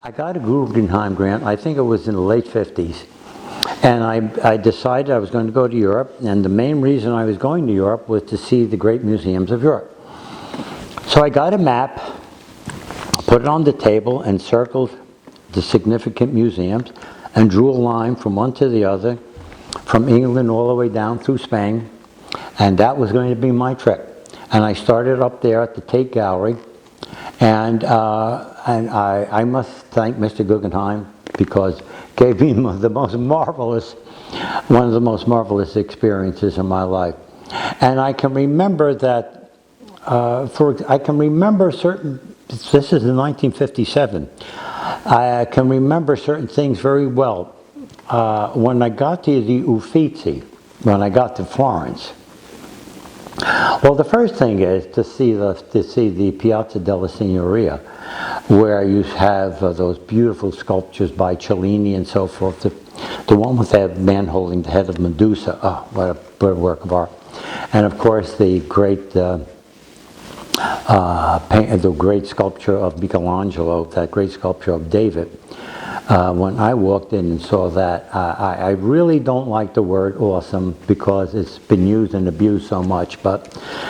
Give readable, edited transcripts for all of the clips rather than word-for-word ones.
I got a Guggenheim grant, I think it was in the late 50s, and I decided I was going to go to Europe, and the main reason I was going to Europe was to see the great museums of Europe. So I got a map, put it on the table, and circled the significant museums, and drew a line from one to the other, from England all the way down through Spain, and that was going to be my trip. And I started up there at the Tate Gallery, and I must thank Mr. Guggenheim because gave me one of the most marvelous experiences in my life. And I can remember that, I can remember certain, this is in 1957, I can remember certain things very well. When I got to the Uffizi, when I got to Florence, well, the first thing is to see the Piazza della Signoria, where you have those beautiful sculptures by Cellini and so forth. The one with that man holding the head of Medusa. Oh, what a work of art! And of course, the great sculpture of Michelangelo, that great sculpture of David. When I walked in and saw that, I really don't like the word awesome because it's been used and abused so much, but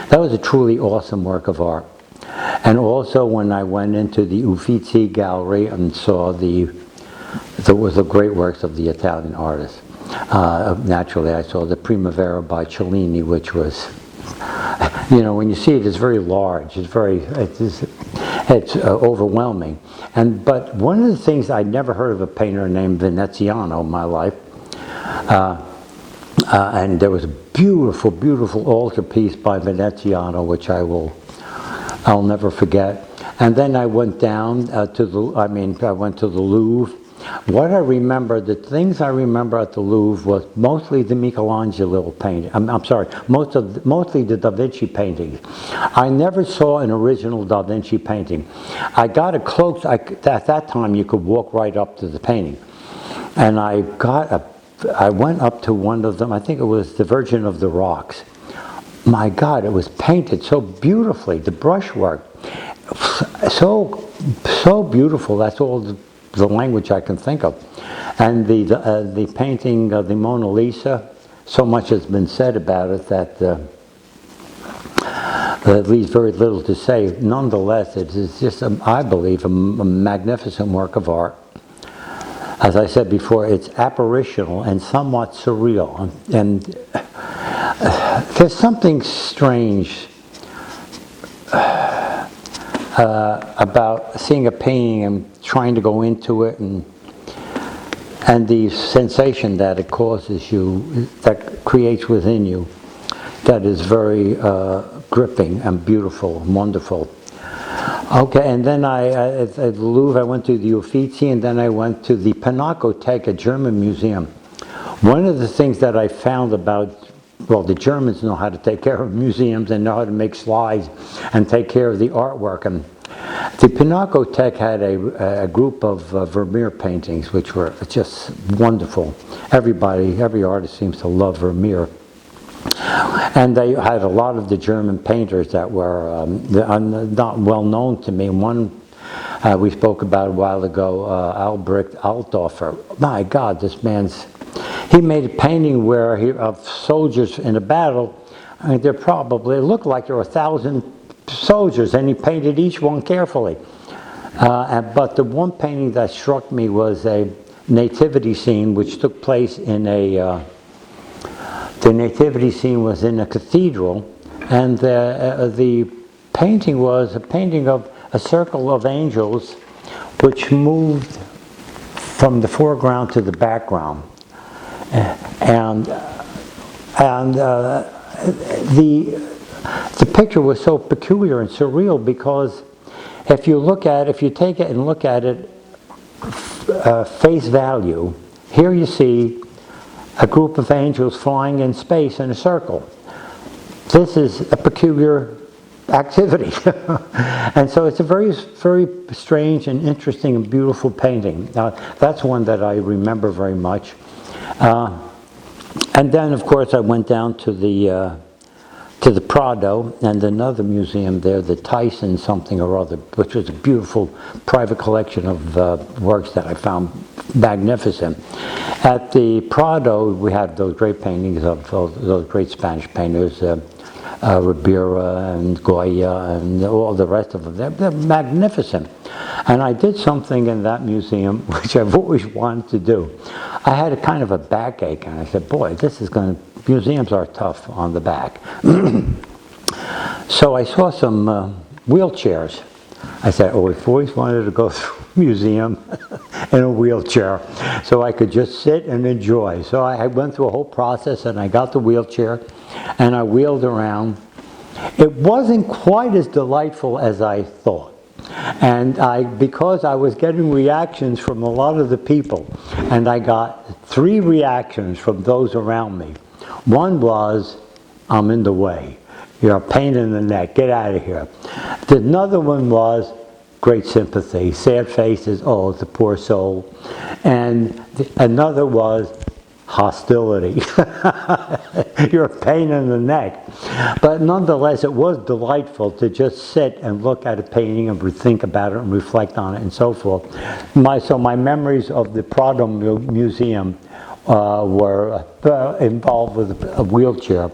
that was a truly awesome work of art. And also when I went into the Uffizi gallery and saw the great works of the Italian artists. Naturally, I saw the Primavera by Cellini, which was, you know, when you see it, it's very large. It's overwhelming. But one of the things, I'd never heard of a painter named Veneziano in my life. And there was a beautiful, beautiful altarpiece by Veneziano, which I'll never forget. And then I went down I went to the Louvre. What I remember, the things I remember at the Louvre was mostly the Michelangelo painting. I'm sorry, mostly the Da Vinci paintings. I never saw an original Da Vinci painting. I got a close, at that time you could walk right up to the painting. And I went up to one of them, I think it was the Virgin of the Rocks. My God, it was painted so beautifully, the brushwork, so beautiful, that's all the language I can think of. And the painting of the Mona Lisa, so much has been said about it that leaves very little to say. Nonetheless, it is just, I believe, a magnificent work of art. As I said before, it's apparitional and somewhat surreal. And there's something strange about seeing a painting and trying to go into it, and the sensation that it causes you, that creates within you, that is very gripping and beautiful and wonderful. Okay, and then at the Louvre I went to the Uffizi, and then I went to the Pinakothek, a German museum. One of the things that I found about, well, the Germans know how to take care of museums and know how to make slides and take care of the artwork. And the Pinakothek had a group of Vermeer paintings, which were just wonderful. Every artist seems to love Vermeer. And they had a lot of the German painters that were not well known to me. One we spoke about a while ago, Albrecht Althofer. My God, this man's... He made a painting of soldiers in a battle. I mean, it looked like there were 1,000 soldiers, and he painted each one carefully. But the one painting that struck me was a nativity scene, which took place in the nativity scene was in a cathedral, and the painting was a painting of a circle of angels, which moved from the foreground to the background. And the picture was so peculiar and surreal because if you take it and look at it face value, here you see a group of angels flying in space in a circle. This is a peculiar activity. And so it's a very, very strange and interesting and beautiful painting. That's one that I remember very much. And then, of course, I went down to the to the Prado and another museum there, the Tyson something or other, which was a beautiful private collection of works that I found magnificent. At the Prado, we had those great paintings of those great Spanish painters, Ribera and Goya and all the rest of them. They're magnificent. And I did something in that museum which I've always wanted to do. I had a kind of a backache, and I said, boy, museums are tough on the back. So I saw some wheelchairs. I said, oh, I've always wanted to go through a museum in a wheelchair so I could just sit and enjoy. So I went through a whole process, and I got the wheelchair and I wheeled around. It wasn't quite as delightful as I thought. And because I was getting reactions from a lot of the people, and I got 3 reactions from those around me. One was, I'm in the way. You're a pain in the neck. Get out of here. Another one was great sympathy. Sad faces. Oh, the poor soul. And another was hostility. You're a pain in the neck. But nonetheless, it was delightful to just sit and look at a painting and think about it and reflect on it and so forth. So my memories of the Prado Museum were involved with a wheelchair.